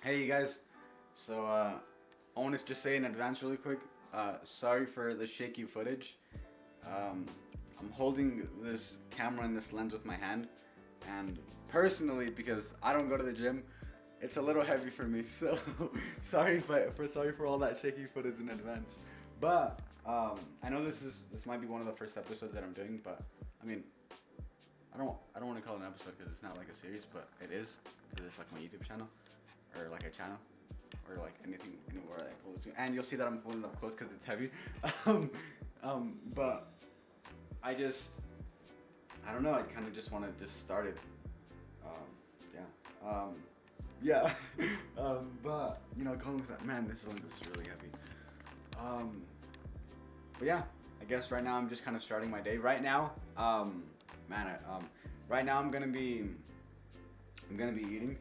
Hey, you guys. So, I want to just say in advance, really quick. Sorry for the shaky footage. Um, I'm holding this camera and this lens with my hand, and personally, because I don't go to the gym, it's a little heavy for me. So, sorry for all that shaky footage in advance. But I know this might be one of the first episodes that I'm doing, but I mean, I don't want to call it an episode because it's not like a series, but it is because it's like my YouTube channel or like a channel or like anything anywhere I pull it to. And you'll see that I'm pulling it up close because it's heavy. But I don't know. I kind of just want to just start it. Yeah. Yeah. But going with that, man, this lens is really heavy. But yeah, I guess right now I'm just kind of starting my day. Right now, man, right now I'm gonna be eating,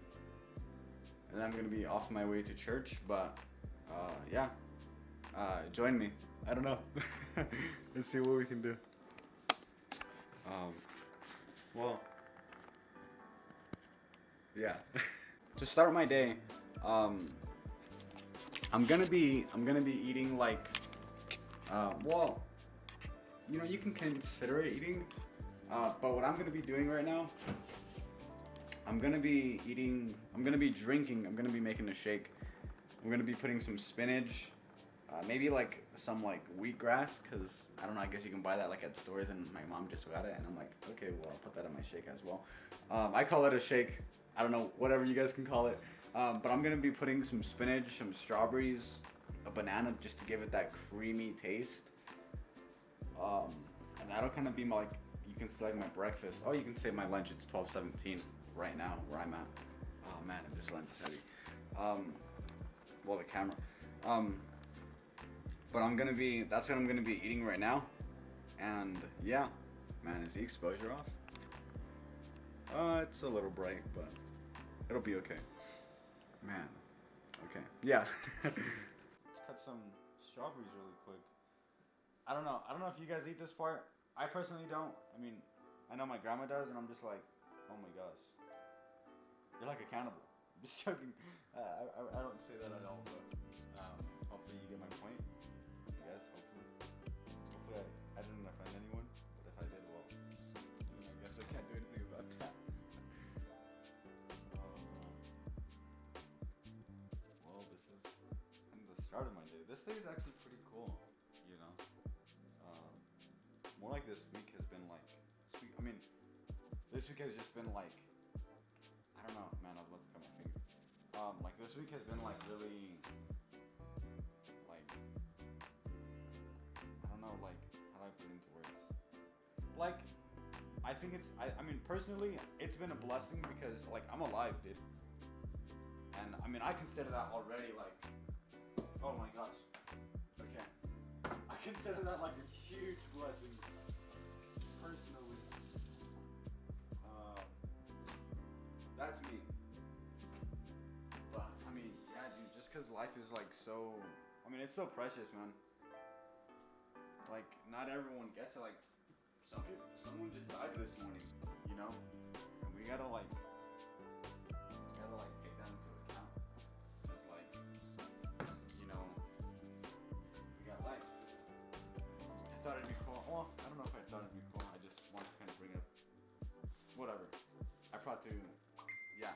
and I'm gonna be off my way to church. But yeah, join me. I don't know. Let's see what we can do. Um, well, yeah. To start my day, I'm gonna be eating like, well, you can consider it eating, but what I'm gonna be doing right now, I'm gonna be eating, I'm gonna be drinking, I'm gonna be making a shake. I'm gonna be putting some spinach, maybe like some like wheatgrass, cause I don't know. I guess you can buy that like at stores, and my mom just got it, and I'm like, okay, well I'll put that in my shake as well. I call it a shake. I don't know, whatever you guys can call it. But I'm gonna be putting some spinach, some strawberries, a banana, just to give it that creamy taste. And that'll kind of be my, like, you can say like my breakfast. Oh, you can say my lunch. It's 12:17 right now where I'm at. Oh man, this lens is heavy. Well, the camera. But that's what I'm gonna be eating right now. And yeah, man, is the exposure off? It's a little bright, but it'll be okay. Man, okay. Yeah. Let's cut some strawberries really quick. I don't know. I don't know if you guys eat this part. I personally don't. I mean, I know my grandma does, and I'm just like, oh my gosh, you're like a cannibal. I'm just joking. I don't say that at all, but hopefully you get my point. Yes, hopefully I didn't offend anyone, but if I did, well, I guess I can't do anything about that. Well, this is the start of my day. This day is actually pretty cool, you know. Um, More like this week has been like, I mean, this week has just been like, I don't know, man. I was about to cut my finger. Like this week has been like really, like, I don't know, like, how do I put it into words? Like, I think I mean, personally, it's been a blessing because, like, I'm alive, dude. And, I mean, I consider that already, like, oh my gosh. Okay. I consider that, like, a huge blessing, personally. That's me. But, I mean, yeah, dude, just because life is, like, so, I mean, it's so precious, man. Like, not everyone gets it. Like, someone just died this morning, you know? And we gotta, like, take that into account. Just, like, you know, we got life. I thought it'd be cool. Well, I don't know if I thought it'd be cool. I just wanted to kind of bring up, whatever. I brought to, yeah.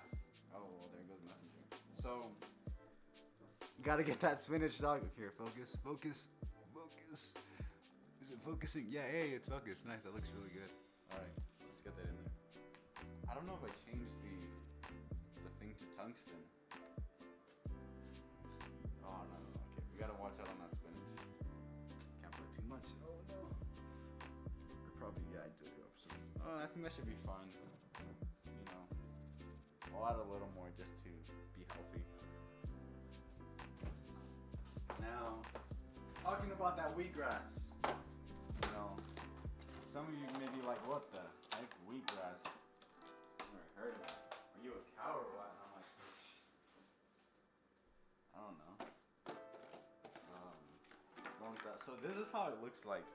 Oh, well, there goes Messenger. So, gotta get that spinach, dog. Here, focus. Is it focusing? Yeah, hey, it's focused. Nice, that looks really good. Alright, let's get that in there. I don't know if I changed the thing to tungsten. Oh, no. Okay, we gotta watch out on that spinach. Can't put too much. Oh, no. Or probably, yeah, I did go up some. I think that should be fine. You know, I'll add a little more just to be healthy. Now, talking about that wheatgrass. You know, some of you may be like, what the heck, wheatgrass? I've never heard of that. Are you a cow or what? And I'm like, I don't know. Going with that. So this is how it looks like.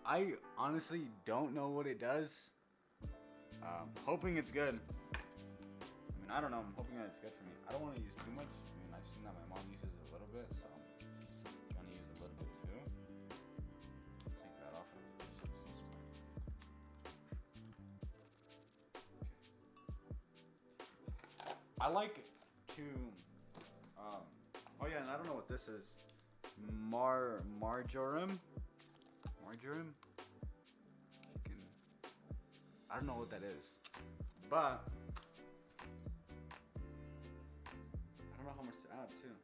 I honestly don't know what it does. Hoping it's good. I mean, I don't know. I'm hoping that it's good for me. I don't want to use too much. I like to. Oh yeah, and I don't know what this is. Marjoram. Marjoram. Chicken. I don't know what that is, but I don't know how much to add too.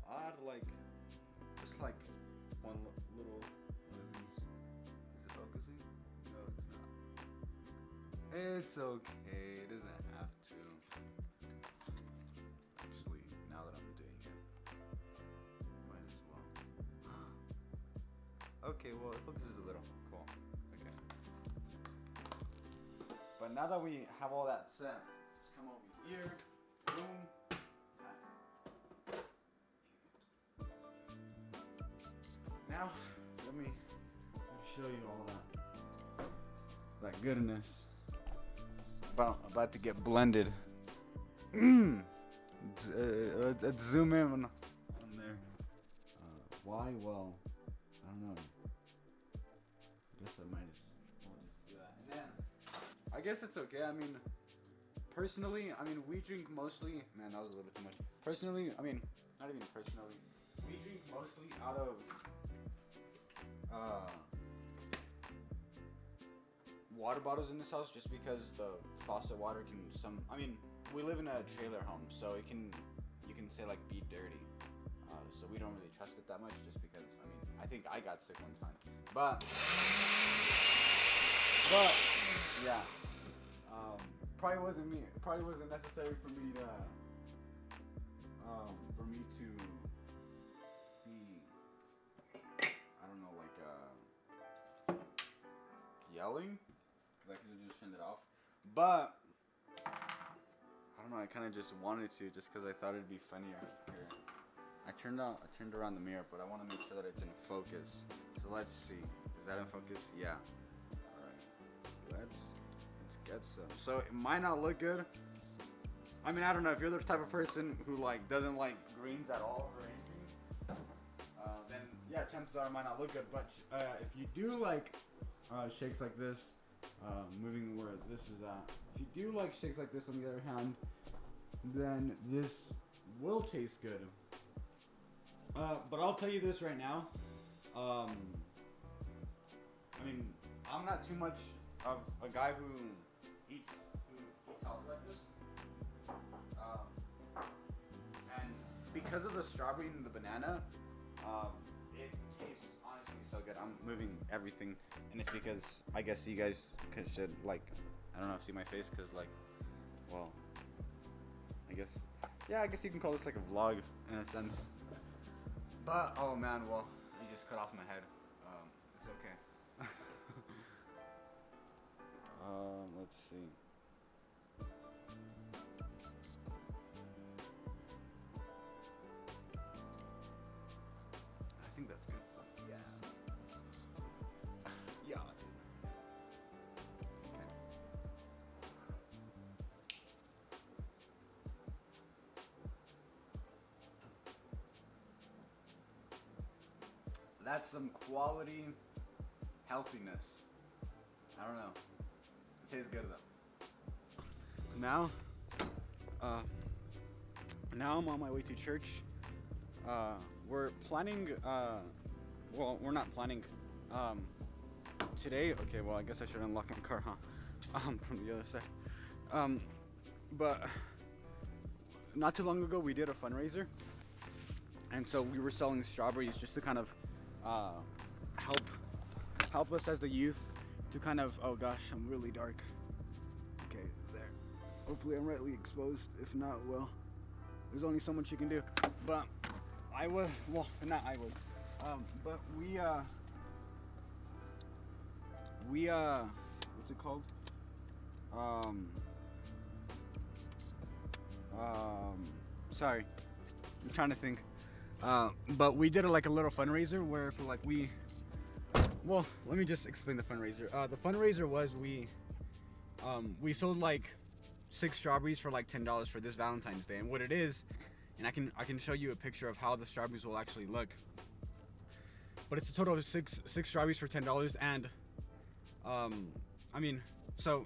I'll add like just like one little one of these. Is it focusing? No, it's not. It's okay. It doesn't have to. Actually, now that I'm doing it, might as well. Okay, well, it focuses a little. Cool. Okay. But now that we have all that set, just come over here. Boom. Now, let me show you all that goodness. About to get blended. Let's zoom in on there. Why? Well, I don't know. I guess I might just do that. And then, I guess it's okay. I mean, personally, we drink mostly. Man, that was a little bit too much. Personally, not even personally. We drink mostly out of water bottles in this house, just because the faucet water can we live in a trailer home, so you can say like be dirty. So we don't really trust it that much, just because I think I got sick one time. But yeah. Probably wasn't necessary for me to be, I don't know, like yelling, because I could have just turned it off. But I don't know, I kind of just wanted to, just because I thought it'd be funnier here. I turned around the mirror, but I want to make sure that it's in focus. So let's see. Is that in focus? Yeah. All right. Let's get some. So it might not look good. I don't know, if you're the type of person who doesn't like greens at all or anything, then yeah, chances are it might not look good. But if you do like shakes like this, moving where this is at, if you do like shakes like this on the other hand, then this will taste good. But I'll tell you this right now. I'm not too much of a guy who eats healthy like this. And because of the strawberry and the banana, it tastes honestly so good. I'm moving everything, and it's because I guess you guys should see my face, because I guess you can call this like a vlog in a sense. But oh man, well, you just cut off my head. It's okay. Let's see. I think that's good. Yeah. Yeah. Okay. That's some quality healthiness. I don't know. It tastes good though. Now I'm on my way to church. We're planning, well, we're not planning, today. Okay, well, I guess I should unlock my car, huh? From the other side. But not too long ago, we did a fundraiser. And so we were selling strawberries just to kind of, help us as the youth to kind of, oh gosh, I'm really dark. Okay, there. Hopefully I'm rightly exposed. If not, well, there's only so much you can do. But but we what's it called? Sorry, I'm trying to think. But we did a little fundraiser where for let me just explain the fundraiser. The fundraiser was we sold 6 strawberries for $10 for this Valentine's Day, and what it is, and I can show you a picture of how the strawberries will actually look. But it's a total of six strawberries for $10, and So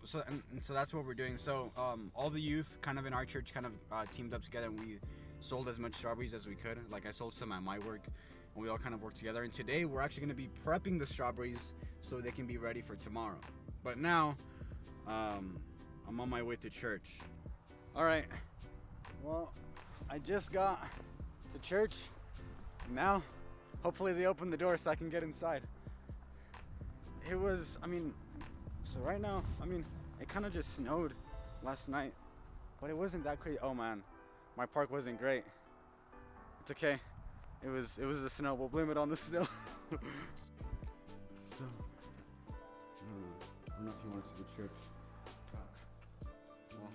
that's what we're doing. So all the youth kind of in our church kind of teamed up together, and we sold as much strawberries as we could. Like I sold some at my work, and we all kind of worked together. And today we're actually going to be prepping the strawberries so they can be ready for tomorrow. But now I'm on my way to church. All right. Well, I just got to church. Now, hopefully they open the door so I can get inside. It was, so right now, it kind of just snowed last night, but it wasn't that crazy. Oh man, my park wasn't great. It's okay. It was the snow. We'll blame it on the snow. So, I don't know if you want to see the church. Well,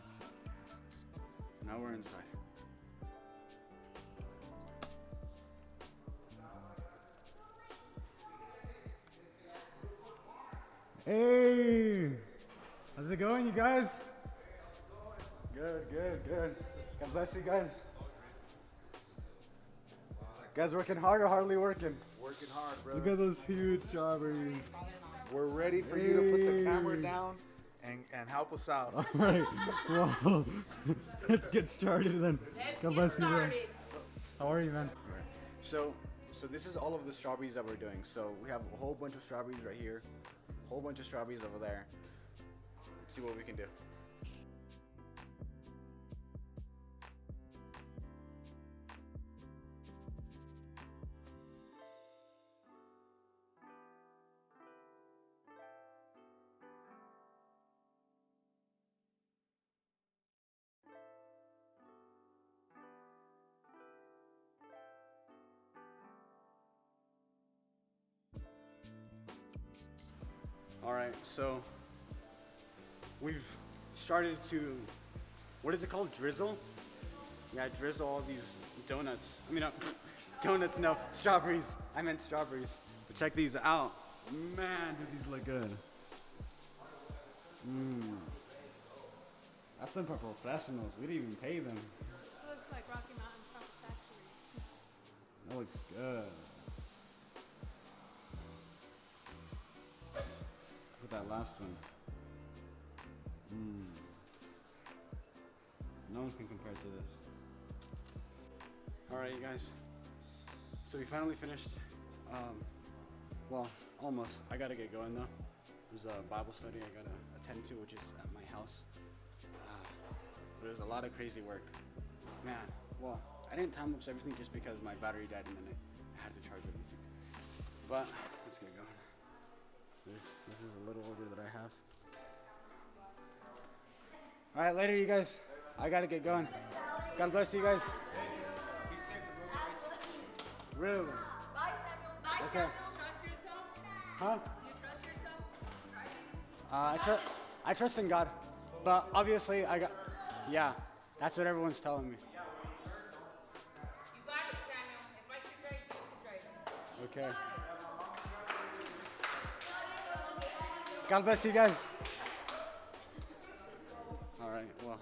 now we're inside. Hey! How's it going, you guys? Good. God bless you guys. Guys working hard or hardly working? Working hard, bro. Look at those huge strawberries. We're ready for you to put the camera down and help us out. All right. Well, let's get started then. God bless you, man. How are you, man? All right. So this is all of the strawberries that we're doing. So we have a whole bunch of strawberries right here, a whole bunch of strawberries over there. Let's see what we can do. All right, so we've started to, what is it called, drizzle? Yeah, drizzle all these donuts. Donuts, no, strawberries. I meant strawberries. But check these out. Man, do these look good. That's some for professionals. We didn't even pay them. This looks like Rocky Mountain Chocolate Factory. That looks good. That last one. No one can compare to this. Alright, you guys. So we finally finished. Well, almost. I gotta get going though. There's a Bible study I gotta attend to, which is at my house. But it was a lot of crazy work. Man, well, I didn't time lapse everything just because my battery died and then I had to charge everything. But let's get going. This is a little order that I have. All right, later, you guys. I gotta get going. God bless you guys. Really? Bye, Samuel. Okay. Trust yourself? Huh? Do you trust yourself? I trust in God, but obviously yeah, that's what everyone's telling me. You got it, Samuel. If I can drive, you can drive. Okay. God bless you guys. All right, well,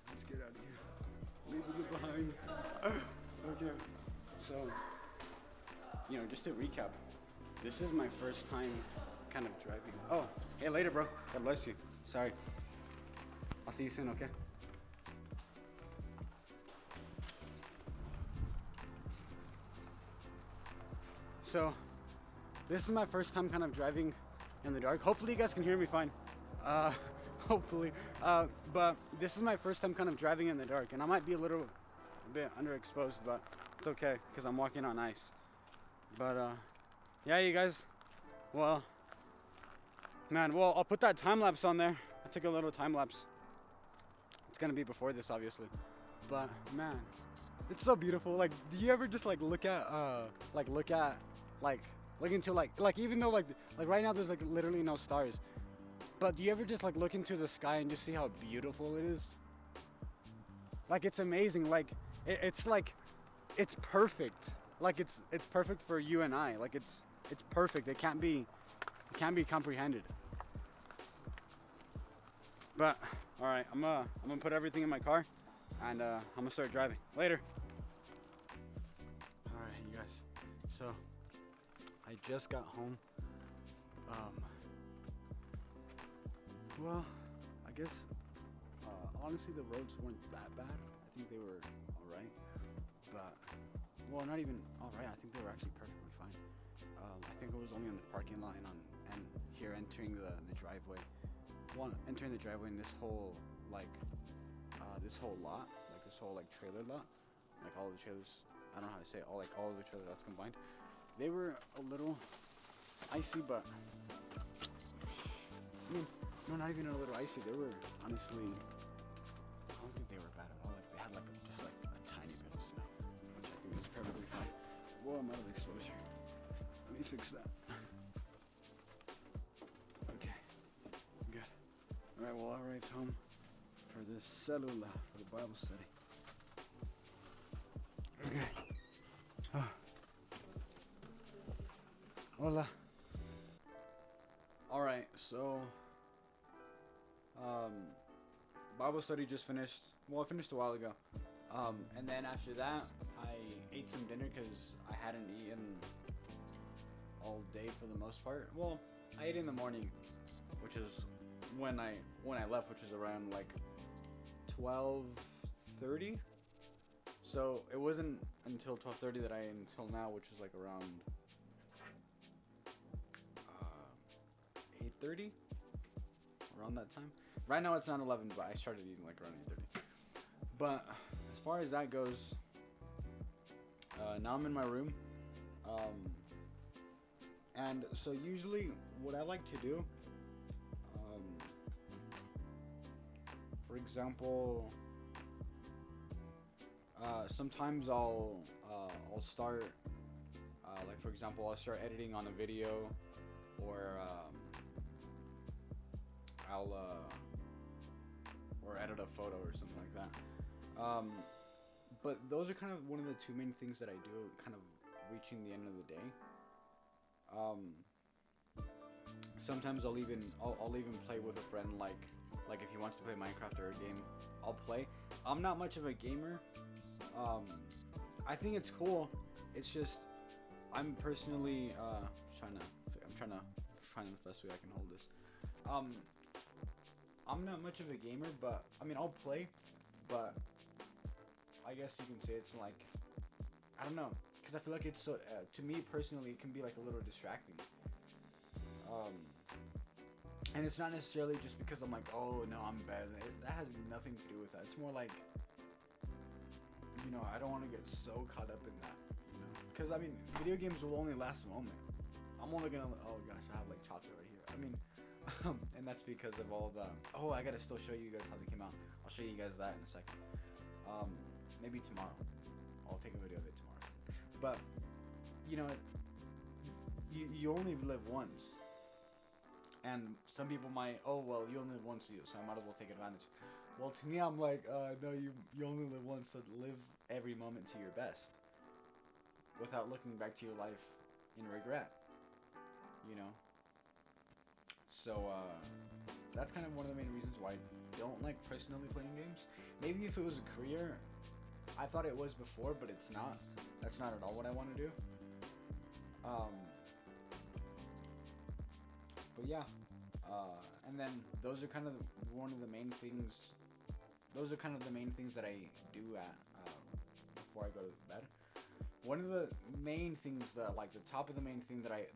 let's get out of here. Leaving it behind. Okay. So, just to recap, this is my first time kind of driving. Oh, hey, later, bro. God bless you. Sorry. I'll see you soon, okay? So, this is my first time kind of driving in the dark. Hopefully you guys can hear me fine. Hopefully. But this is my first time kind of driving in the dark, and I might be a bit underexposed, but it's okay because I'm walking on ice. But yeah, you guys. Well, I'll put that time lapse on there. I took a little time lapse. It's gonna be before this, obviously. But man, it's so beautiful. Like, do you ever just look into even though like right now there's literally no stars, but do you ever just look into the sky and just see how beautiful it is? Like, it's amazing. Like it's perfect. Like it's perfect for you and I. Like it's perfect. It can't be comprehended. But all right, I'm gonna put everything in my car and I'm gonna start driving. Later. All right, you guys. So I just got home. Well, I guess honestly the roads weren't that bad. I think they were all right, but well, not even all right. I think they were actually perfectly fine. I think it was only on the parking lot and here entering the driveway. Well, entering the driveway in this whole this whole lot, like this whole like trailer lot, like all the trailers. I don't know how to say it, all of the trailer lots combined. They were a little icy, but I mean, no, not even a little icy. They were honestly, I don't think they were bad at all. Like they had like just like a tiny bit of snow, which I think is perfectly fine. Whoa, I'm out of exposure. Let me fix that. Okay, good. All right, well, I arrived home for this cellula for the Bible study. Okay. Hola. All right, so Bible study just finished. Well, it finished a while ago. And then after that, I ate some dinner because I hadn't eaten all day for the most part. Well, I ate in the morning, which is when I left, which was around like 12:30. So it wasn't until 12:30 that I ate until now, which is like around 8:30, around that time. Right now it's not 11, but I started eating like around 8:30. But as far as that goes, now I'm in my room, and so usually what I like to do, for example, sometimes I'll start, like for example, I'll start editing on a video, or I'll or edit a photo or something like that. But those are kind of one of the two main things that I do, kind of reaching the end of the day. Sometimes I'll even play with a friend, like if he wants to play Minecraft or a game, I'll play. I'm not much of a gamer. I think it's cool. It's just I'm personally trying to find the best way I can hold this. I'm not much of a gamer, but I mean I'll play, but I guess you can say it's like, I don't know, because I feel like it's so to me personally it can be like a little distracting. And it's not necessarily just because I'm like, oh no, I'm bad. That has nothing to do with that. It's more like, you know, I don't want to get so caught up in that, you know, because I mean video games will only last a moment. I'm only gonna, oh gosh, I have like chocolate right here. I mean, and that's because of all the, oh, I gotta still show you guys how they came out. I'll show you guys that in a second. Maybe tomorrow. I'll take a video of it tomorrow. But, you know, you only live once. And some people might, oh, well, you only live once, so I might as well take advantage. Well, to me, I'm like, no, you only live once, so live every moment to your best. Without looking back to your life in regret. You know? So, that's kind of one of the main reasons why I don't like personally playing games. Maybe if it was a career, I thought it was before, but it's not. That's not at all what I want to do. But yeah, and then those are kind of one of the main things. Those are kind of the main things that I do at before I go to bed. One of the main things that, like the top of the main thing that I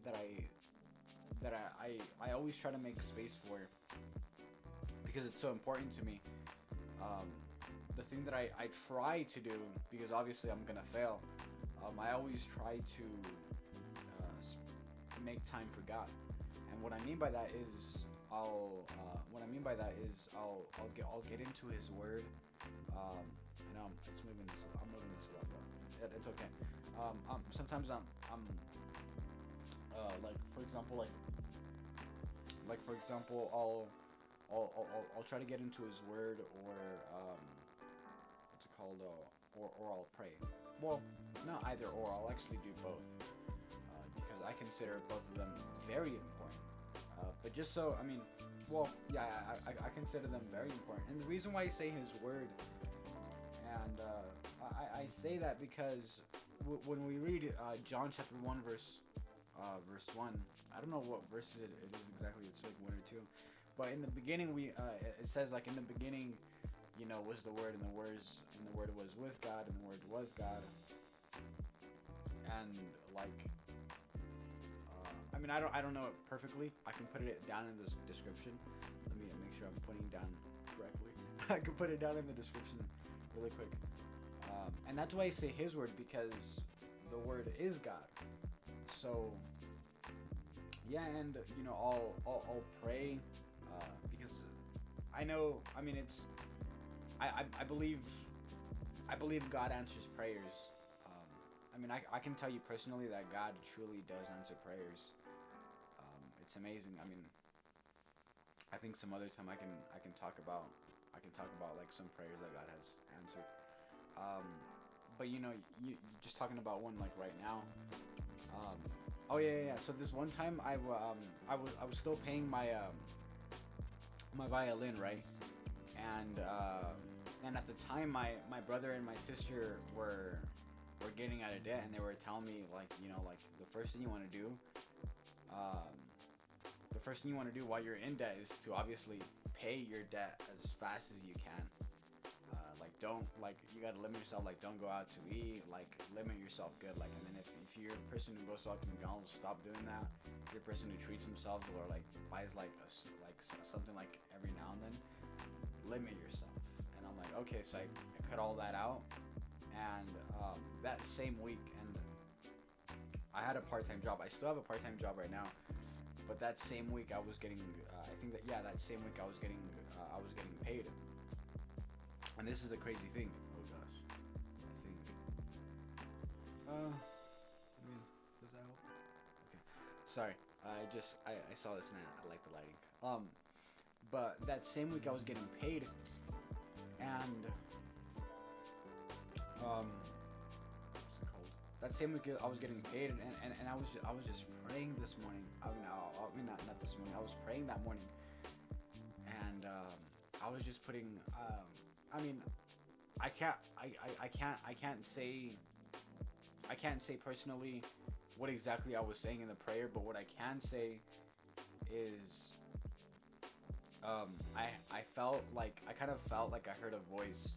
always try to make space for, because it's so important to me. The thing that I try to do, because obviously I'm gonna fail, I always try to make time for God. And what I mean by that is I'll get into His Word. I know I'm moving this a lot, but it's okay. Sometimes I'm like for example I'll try to get into His Word, or what's it called, or I'll pray. Well, not either or. I'll actually do both, because I consider both of them very important. But just so, I mean, well, yeah, I consider them very important. And the reason why I say His Word, and I say that because when we read John chapter 1 verse 1, I don't know what verse it is exactly, it's like 1 or 2, But in the beginning, it says like in the beginning, was the Word, and the Word was with God, and the Word was God. And like, I mean, I don't know it perfectly. I can put it down in the description. Let me make sure I'm putting down correctly. I can put it down in the description really quick. And that's why I say His Word, because the Word is God. So yeah, and I'll pray because I know. I mean, I believe God answers prayers. I mean, I can tell you personally that God truly does answer prayers. It's amazing. I mean, I think some other time I can talk about like some prayers that God has answered. But you just talking about one like right now. Oh yeah. So this one time I was still paying my my violin, right? And at the time my brother and my sister were getting out of debt, and they were telling me like the first thing you want to do, while you're in debt is to obviously pay your debt as fast as you can. Don't you gotta limit yourself. Like, don't go out to eat. Like, limit yourself good. Like, and then if you're a person who goes out to McDonald's, stop doing that. If you're a person who treats himself or like buys something like every now and then, limit yourself. And I'm like, okay, so I cut all that out. And that same week, and I had a part-time job. I still have a part-time job right now, but that same week I was getting. That same week I was getting paid. And this is the crazy thing. Oh gosh, I think. I mean, does that help? Okay. Sorry, I saw this and I like the lighting. But that same week I was getting paid, and what's it called? That same week I was getting paid, and I was just praying this morning. I mean not this morning. I was praying that morning, and I was just putting. I mean, I can't say personally what exactly I was saying in the prayer, but what I can say is, I kind of felt like I heard a voice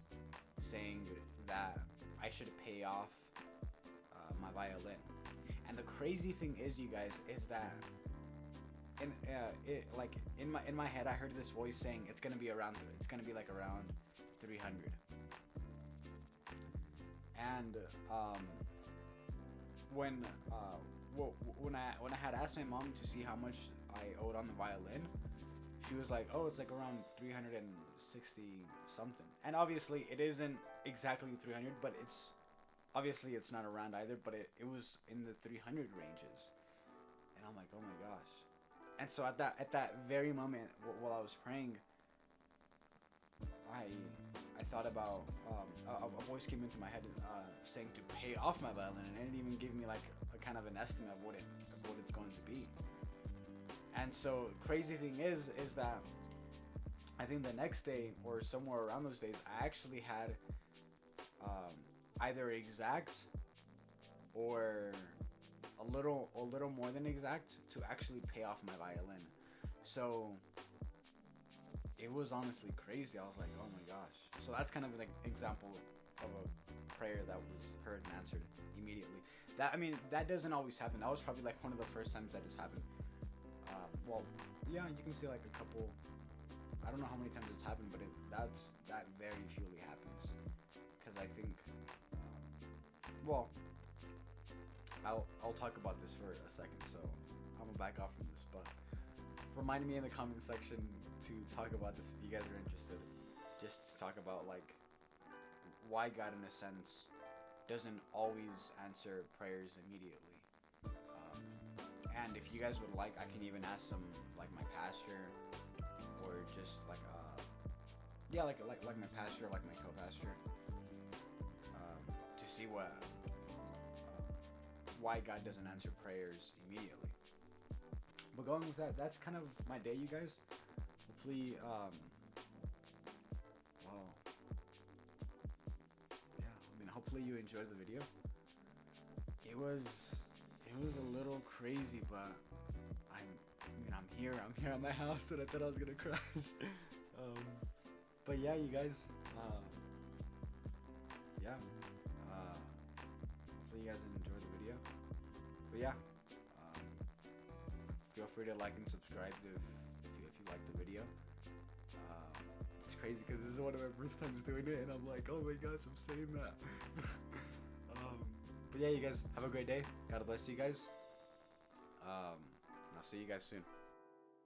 saying that I should pay off my violin. And the crazy thing is, you guys, is that in my head I heard this voice saying it's gonna be around 300. And when I had asked my mom to see how much I owed on the violin, she was like, oh, it's like around 360 something. And obviously it isn't exactly 300, but it's not around either, but it was in the 300 ranges. And I'm like, oh my gosh. And so at that very moment, while I was praying, I thought about a voice came into my head saying to pay off my violin, and it didn't even give me like a kind of an estimate of what it's going to be. And so crazy thing is that I think the next day or somewhere around those days, I actually had either exact or a little more than exact to actually pay off my violin. So it was honestly crazy. I was like, oh my gosh. So that's kind of like an example of a prayer that was heard and answered immediately. That doesn't always happen. That was probably like one of the first times that has happened. Well, yeah, you can see like a couple. I don't know how many times it's happened, but that very fewly happens. Because I think, well, I'll talk about this for a second. So I'm gonna back off from this, but remind me in the comment section to talk about this if you guys are interested. Just to talk about like why God, in a sense, doesn't always answer prayers immediately. And if you guys would like, I can even ask some like my pastor, or just like like my pastor, like my co-pastor, to see why God doesn't answer prayers immediately. But going with that, that's kind of my day, you guys. Hopefully, hopefully you enjoyed the video. It was a little crazy, but I'm here at my house, and I thought I was gonna crash. But yeah, you guys. Yeah. Hopefully you guys enjoyed the video. But yeah. Feel free to like and subscribe if you like the video. It's crazy because this is one of my first times doing it, and I'm like, oh my gosh, I'm saying that. But yeah, you guys have a great day. God bless you guys. And I'll see you guys soon.